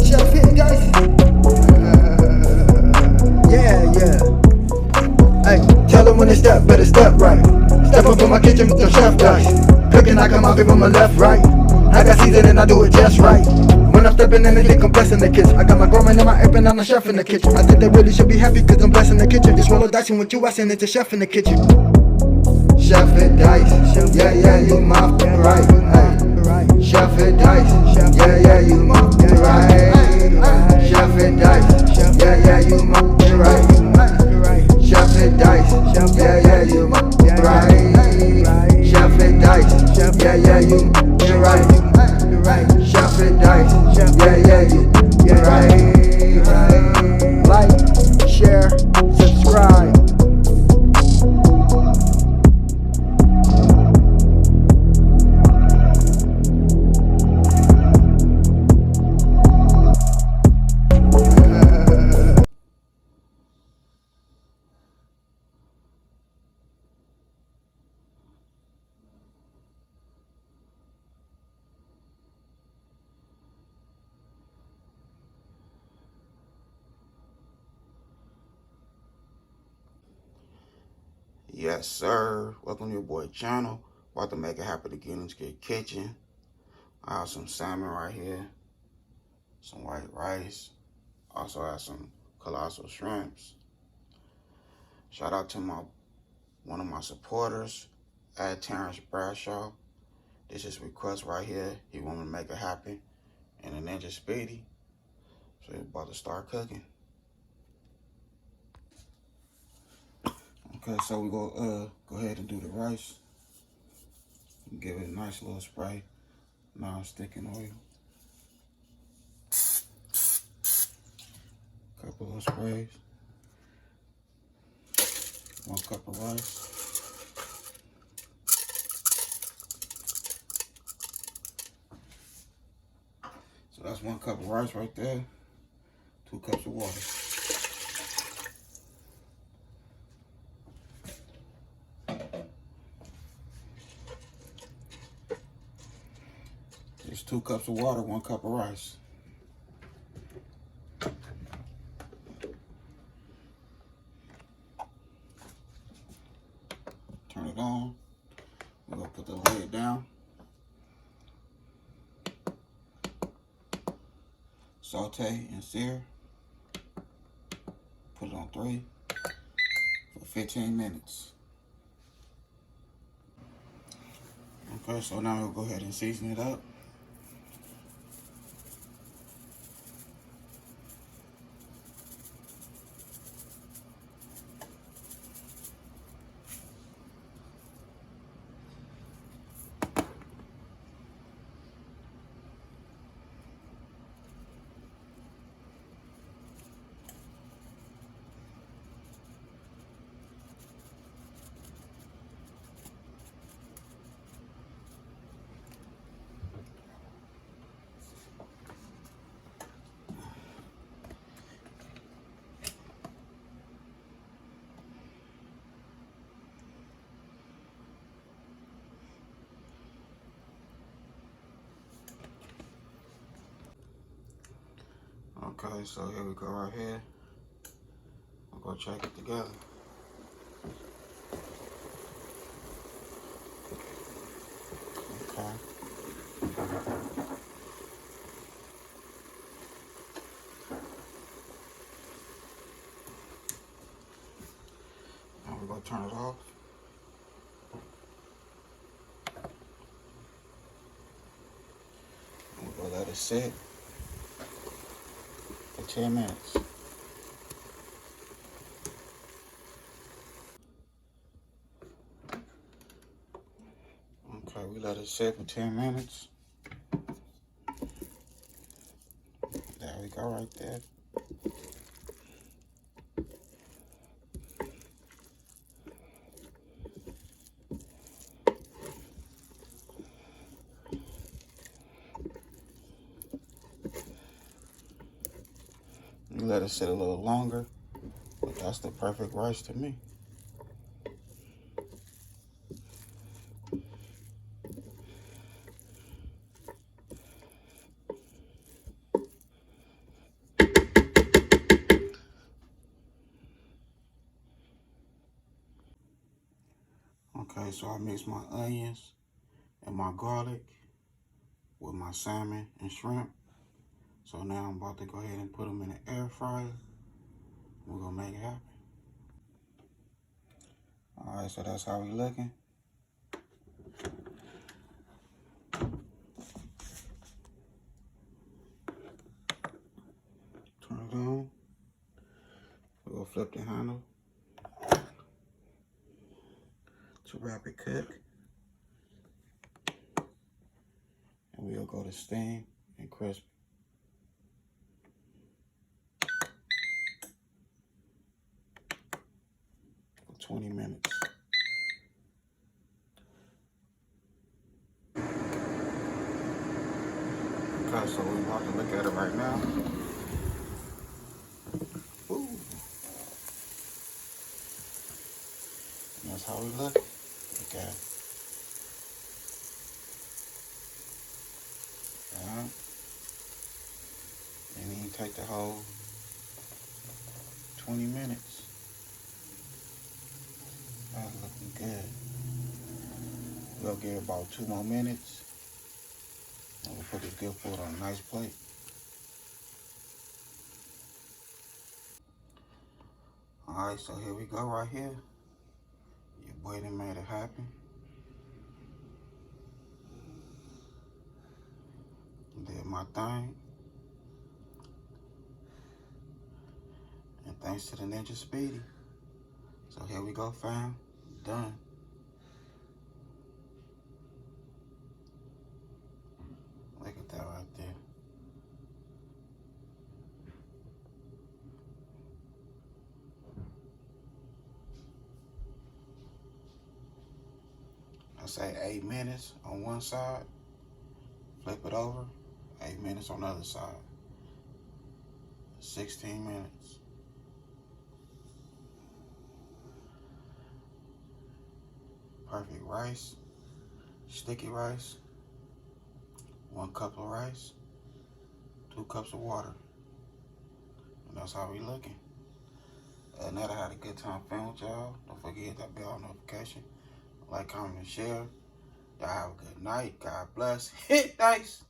chef hit, guys. Yeah. Hey, tell them when they step, better step right. Step up in my kitchen with the chef guys. Cooking, I come out from my left, right. I got season and I do it just right. When I'm stepping in, they think I'm blessing the kitchen. I got my grandma and my apron, I'm the chef in the kitchen. I think they really should be happy cause I'm blessing the kitchen. Just roll a dice and with you, I send it to chef in the kitchen. Chef it dice, yeah, you my right. Hey. Chef it dice, yeah, you my right. Chef it dice, yeah, you my right. Chef it dice, yeah, you my right. Chef it dice, yeah, you right. Chef it dice, yeah, you right. Like, share, subscribe. Yes, sir. Welcome to your boy channel. About to make it happen again in the kitchen. I have some salmon right here, some white rice. Also have some colossal shrimps. Shout out to one of my supporters, Terrence Bradshaw. This is request right here. He want me to make it happen in the Ninja Speedy. So we're about to start cooking. Okay, so we go ahead and do the rice. Give it a nice little spray, non-sticking oil. Couple of sprays. 1 cup of rice. So that's 1 cup of rice right there. 2 cups of water. It's 2 cups of water, 1 cup of rice. Turn it on. We're gonna put the lid down. Saute and sear. Put it on 3 for 15 minutes. Okay, so now we'll go ahead and season it up. Okay, so here we go right here. We'll go check it together. Okay. Now we're gonna turn it off. And we're gonna let it sit for 10 minutes. Okay, we let it sit for 10 minutes. There we go right there. You let it sit a little longer, but that's the perfect rice to me. Alright, so I mixed my onions and my garlic with my salmon and shrimp. So now I'm about to go ahead and put them in the air fryer. We're gonna make it happen. Alright, so that's how we looking. Turn it on. We're gonna flip the handle to rapid cook. And we'll go to steam and crisp. For 20 minutes. Okay, so we're about to look at it right now. Ooh. And that's how we look. Okay. Alright. And then you take the whole 20 minutes. That's looking good. We'll give it about 2 more minutes. And we'll put this good food on a nice plate. Alright, so here we go right here. Your boy done made it happen. Did my thing. And thanks to the NINJASPEEDI. So here we go, fam. Done. Look at that right there. I say 8 minutes on one side. Flip it over. 8 minutes on the other side. 16 minutes. Perfect rice. Sticky rice. 1 cup of rice. 2 cups of water. And that's how we looking. Now that I had a good time filming with y'all, don't forget to hit that bell notification. Like, comment, and share. Y'all have a good night. God bless. Hit nice.